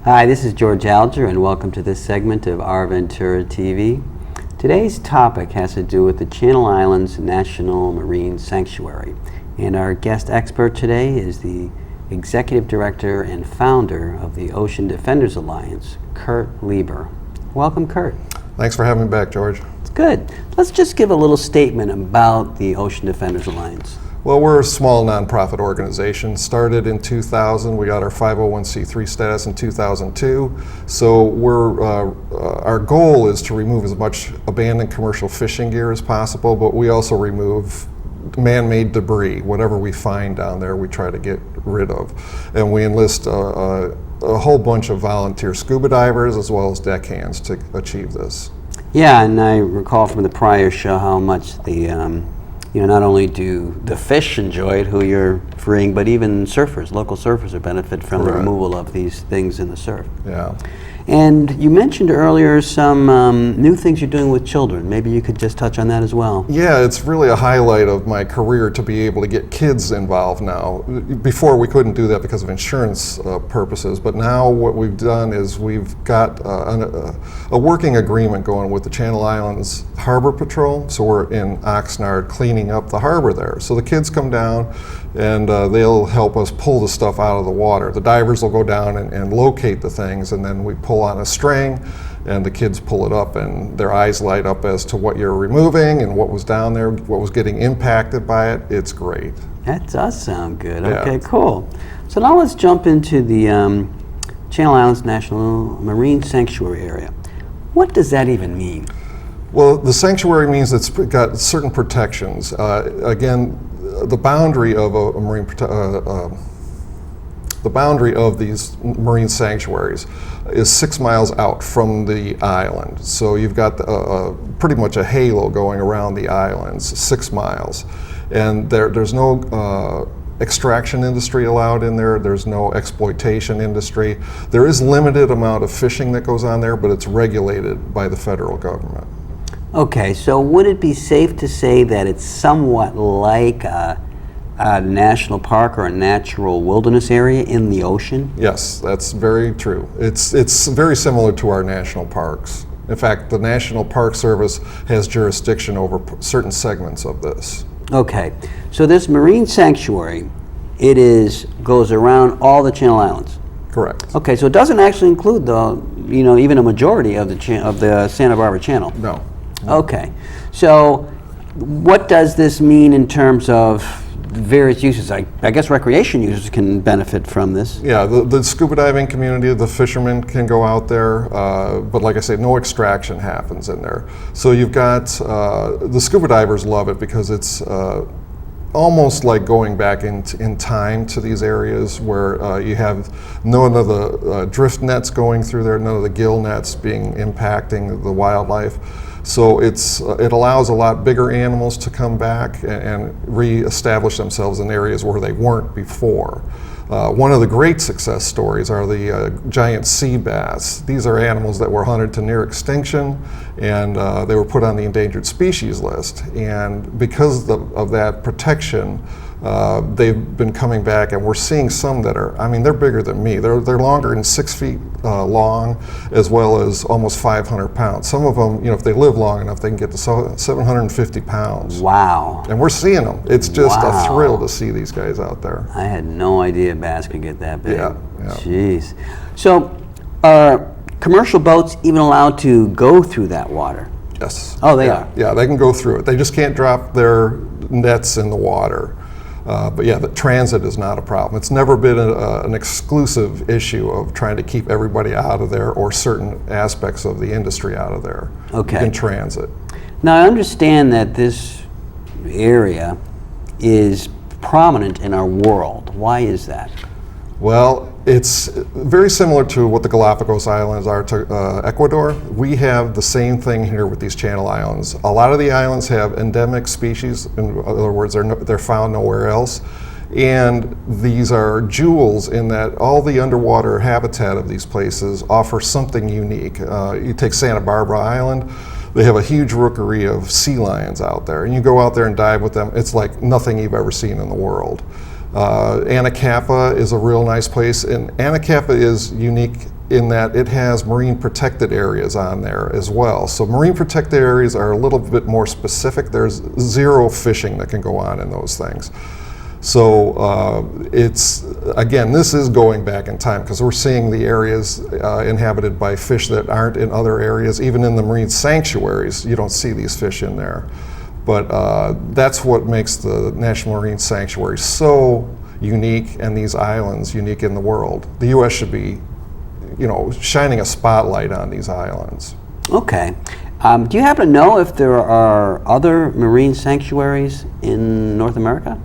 Hi, this is George Alger, and welcome to this segment of Our Ventura TV. Today's topic has to do with the Channel Islands National Marine Sanctuary, and our guest expert today is the Executive Director and Founder of the Ocean Defenders Alliance, Kurt Lieber. Welcome, Kurt. Thanks for having me back, George. It's good. Let's just give a little statement about the Ocean Defenders Alliance. Well, we're a small nonprofit organization. Started in 2000. We got our 501c3 status in 2002. So our goal is to remove as much abandoned commercial fishing gear as possible, but we also remove man-made debris. Whatever we find down there, we try to get rid of. And we enlist a whole bunch of volunteer scuba divers as well as deckhands to achieve this. Yeah, and I recall from the prior show how much the not only do the fish enjoy it, who you're freeing, but even surfers, local surfers, are benefit from the removal of these things in the surf. Yeah. And you mentioned earlier some new things you're doing with children. Maybe you could just touch on that as well. Yeah, it's really a highlight of my career to be able to get kids involved now. Before we couldn't do that because of insurance purposes, but now what we've done is we've got a working agreement going with the Channel Islands Harbor Patrol. So we're in Oxnard cleaning up the harbor there. So the kids come down and they'll help us pull the stuff out of the water. The divers will go down and locate the things, and then we pull on a string and the kids pull it up, and their eyes light up as to what you're removing and what was down there, what was getting impacted by it. It's great. That does sound good. Yeah. Okay, cool. So now let's jump into the Channel Islands National Marine Sanctuary area. What does that even mean? Well, the sanctuary means it's got certain protections. Again, the boundary of the boundary of these marine sanctuaries is 6 miles out from the island. So you've got pretty much a halo going around the islands, 6 miles. And there's no extraction industry allowed in there. There's no exploitation industry. There is limited amount of fishing that goes on there, but it's regulated by the federal government. Okay, so would it be safe to say that it's somewhat like a national park or a natural wilderness area in the ocean? Yes, that's very true. It's very similar to our national parks. In fact, the National Park Service has jurisdiction over certain segments of this. Okay, so this marine sanctuary, goes around all the Channel Islands. Correct. Okay, so it doesn't actually include even a majority of the Santa Barbara Channel. No. Okay, so what does this mean in terms of various uses? I guess recreation users can benefit from this. Yeah, the scuba diving community, the fishermen can go out there, but like I say, no extraction happens in there. So you've got, the scuba divers love it because it's almost like going back in time to these areas where you have none of the drift nets going through there, none of the gill nets impacting the wildlife. So it allows a lot bigger animals to come back and re-establish themselves in areas where they weren't before. One of the great success stories are the giant sea bass. These are animals that were hunted to near extinction, and they were put on the endangered species list. And because of that protection, they've been coming back, and we're seeing some that are, they're bigger than me. They're longer than 6 feet long, as well as almost 500 pounds. Some of them, if they live long enough, they can get to 750 pounds. Wow. And we're seeing them. It's just a thrill to see these guys out there. I had no idea bass could get that big. Yeah. Jeez. So are commercial boats even allowed to go through that water? Yes. Oh, they are? Yeah, they can go through it. They just can't drop their nets in the water. But yeah, the transit is not a problem. It's never been an exclusive issue of trying to keep everybody out of there or certain aspects of the industry out of there. Okay. In transit. Now I understand that this area is prominent in our world. Why is that? Well, it's very similar to what the Galapagos Islands are to Ecuador. We have the same thing here with these Channel Islands. A lot of the islands have endemic species. In other words, they're found nowhere else. And these are jewels in that all the underwater habitat of these places offer something unique. You take Santa Barbara Island, they have a huge rookery of sea lions out there. And you go out there and dive with them, it's like nothing you've ever seen in the world. Anacapa is a real nice place, and Anacapa is unique in that it has marine protected areas on there as well. So marine protected areas are a little bit more specific. There's zero fishing that can go on in those things. So it's, again, this is going back in time because we're seeing the areas inhabited by fish that aren't in other areas. Even in the marine sanctuaries, you don't see these fish in there. But that's what makes the National Marine Sanctuary so unique, and these islands unique in the world. The U.S. should be, shining a spotlight on these islands. Okay. Do you happen to know if there are other marine sanctuaries in North America?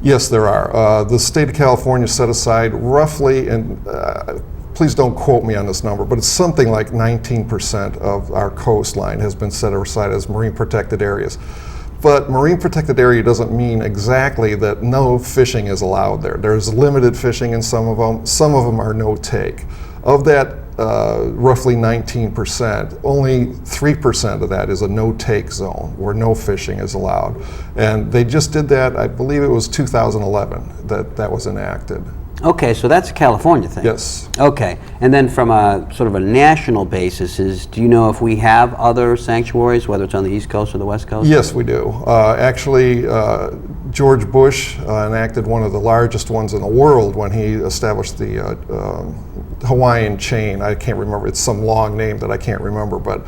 Yes, there are. The state of California set aside roughly, and please don't quote me on this number, but it's something like 19% of our coastline has been set aside as marine protected areas. But marine protected area doesn't mean exactly that no fishing is allowed there. There's limited fishing in some of them. Some of them are no take. Of that roughly 19%, only 3% of that is a no take zone where no fishing is allowed. And they just did that, I believe it was 2011 that was enacted. Okay, so that's a California thing. Yes. Okay, and then from a sort of a national basis, do you know if we have other sanctuaries, whether it's on the East Coast or the West Coast? Yes, we do. Actually, George Bush enacted one of the largest ones in the world when he established the Hawaiian chain. I can't remember, it's some long name that I can't remember, but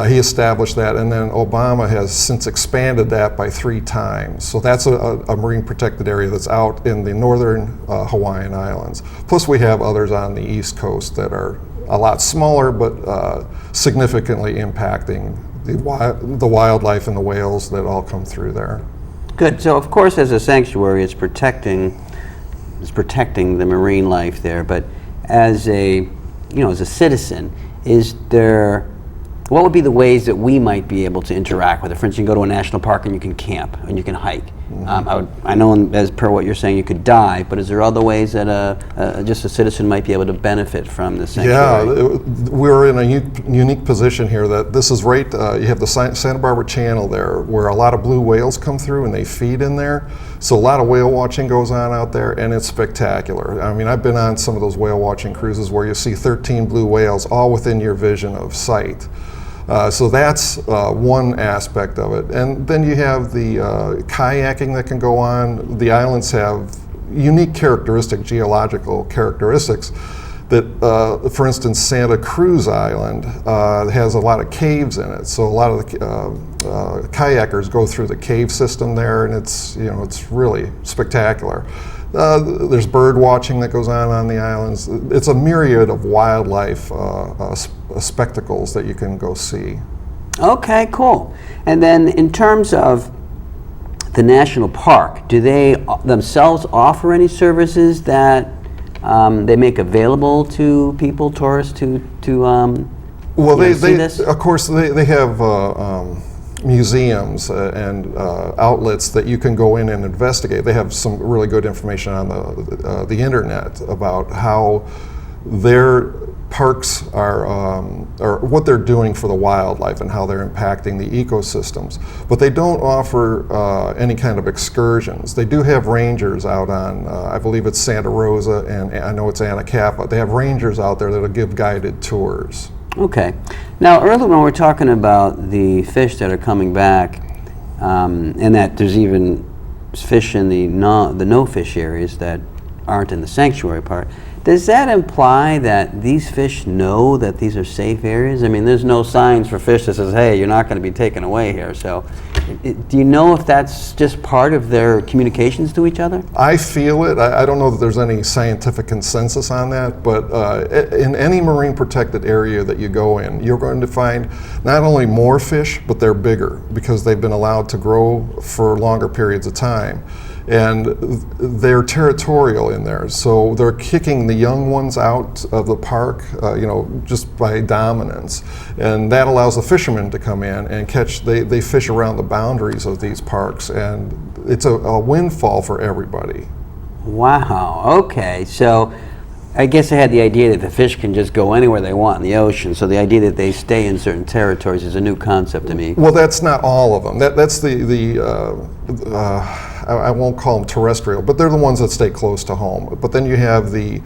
he established that, and then Obama has since expanded that by 3 times. So that's a marine protected area that's out in the northern Hawaiian Islands. Plus we have others on the East Coast that are a lot smaller, but significantly impacting the wildlife and the whales that all come through there. Good. So of course, as a sanctuary, it's protecting the marine life there. But as a citizen, what would be the ways that we might be able to interact with it? For instance, you can go to a national park and you can camp and you can hike. I know, as per what you're saying, you could dive, but is there other ways that just a citizen might be able to benefit from the sanctuary? Yeah, we're in a unique position here that this is right, you have the Santa Barbara Channel there where a lot of blue whales come through and they feed in there. So a lot of whale watching goes on out there, and it's spectacular. I mean, I've been on some of those whale watching cruises where you see 13 blue whales all within your vision of sight. So that's one aspect of it. And then you have the kayaking that can go on. The islands have unique geological characteristics that, for instance, Santa Cruz Island has a lot of caves in it. So a lot of the kayakers go through the cave system there, and it's really spectacular. There's bird watching that goes on the islands. It's a myriad of wildlife spectacles that you can go see. Okay, cool. And then in terms of the national park, do they themselves offer any services that they make available to people, tourists, to see this? Of course, they have museums and outlets that you can go in and investigate. They have some really good information on the internet about how their parks are, or what they're doing for the wildlife and how they're impacting the ecosystems. But they don't offer any kind of excursions. They do have rangers out on, I believe it's Santa Rosa, and I know it's Anacapa. They have rangers out there that'll give guided tours. Okay. Now, earlier when we were talking about the fish that are coming back, and that there's even fish in the no-fish areas that aren't in the sanctuary part, does that imply that these fish know that these are safe areas? I mean, there's no signs for fish that says, hey, you're not going to be taken away here. So do you know if that's just part of their communications to each other? I feel it. I don't know that there's any scientific consensus on that, but in any marine protected area that you go in, you're going to find not only more fish, but they're bigger because they've been allowed to grow for longer periods of time. And they're territorial in there, so they're kicking the young ones out of the park, just by dominance, and that allows the fishermen to come in and catch. They fish around the boundaries of these parks, and it's a windfall for everybody. Wow. Okay, so I guess I had the idea that the fish can just go anywhere they want in the ocean, so the idea that they stay in certain territories is a new concept to me. Well, that's not all of them. That's I won't call them terrestrial, but they're the ones that stay close to home. But then you have the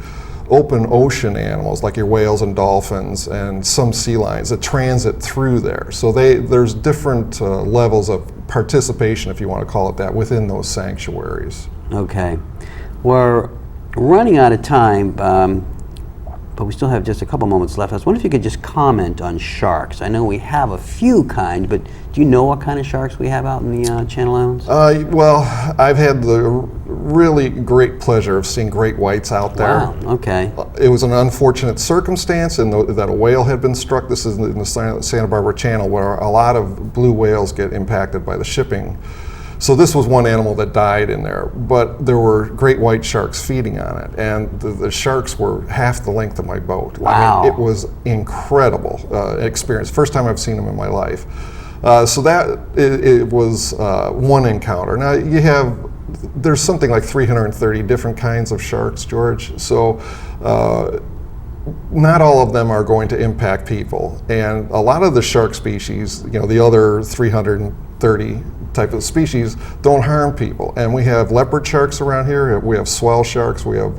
open ocean animals like your whales and dolphins and some sea lions that transit through there. So there's different levels of participation, if you want to call it that, within those sanctuaries. Okay. We're running out of time, but we still have just a couple moments left. I was wondering if you could just comment on sharks. I know we have a few kinds, but do you know what kind of sharks we have out in the Channel Islands? Well, I've had the really great pleasure of seeing great whites out there. Wow, okay. It was an unfortunate circumstance that a whale had been struck. This is in the Santa Barbara Channel, where a lot of blue whales get impacted by the shipping. So this was one animal that died in there, but there were great white sharks feeding on it, and the sharks were half the length of my boat. Wow. I mean, it was incredible experience. First time I've seen them in my life. So that it was one encounter. Now there's something like 330 different kinds of sharks, George. So not all of them are going to impact people, and a lot of the shark species, the other 330 type of species, don't harm people. And we have leopard sharks around here, we have swell sharks, we have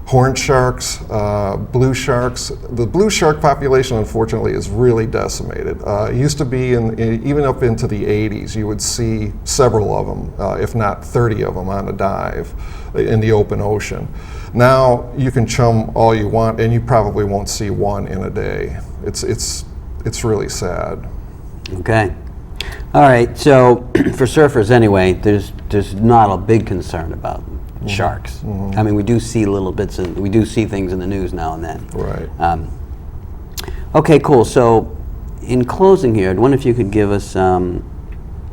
horned sharks, blue sharks. The blue shark population, unfortunately, is really decimated. It used to be, even up into the 80s, you would see several of them, if not 30 of them on a dive in the open ocean. Now you can chum all you want, and you probably won't see one in a day. It's really sad. Okay. All right, so for surfers anyway, there's not a big concern about sharks. I mean, we do see little bits, and we do see things in the news now and then. Right. Okay, cool. So in closing here, I wonder if you could give us a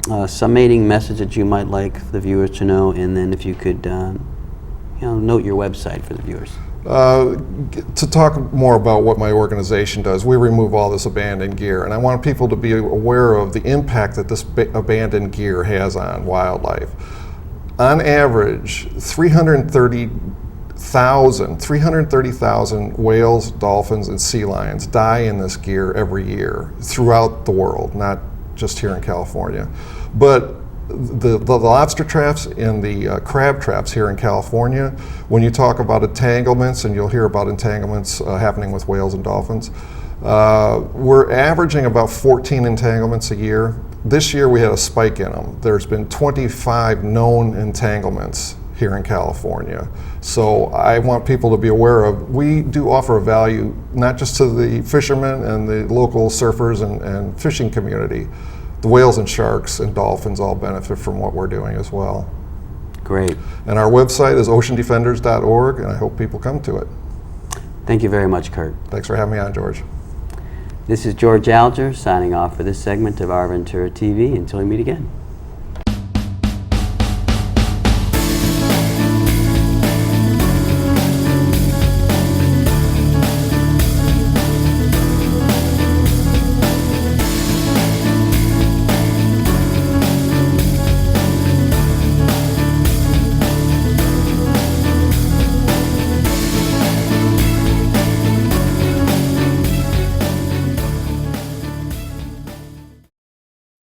summating message that you might like the viewers to know, and then if you could note your website for the viewers. To talk more about what my organization does, we remove all this abandoned gear, and I want people to be aware of the impact that this abandoned gear has on wildlife. On average, 330,000 whales, dolphins, and sea lions die in this gear every year throughout the world, not just here in California. But the lobster traps and the crab traps here in California, when you talk about entanglements, and you'll hear about entanglements happening with whales and dolphins, we're averaging about 14 entanglements a year. This year we had a spike in them. There's been 25 known entanglements here in California. So I want people to be aware of, we do offer a value not just to the fishermen and the local surfers and fishing community. The whales and sharks and dolphins all benefit from what we're doing as well. Great. And our website is oceandefenders.org, and I hope people come to it. Thank you very much, Kurt. Thanks for having me on, George. This is George Alger signing off for this segment of Our Ventura TV. Until we meet again.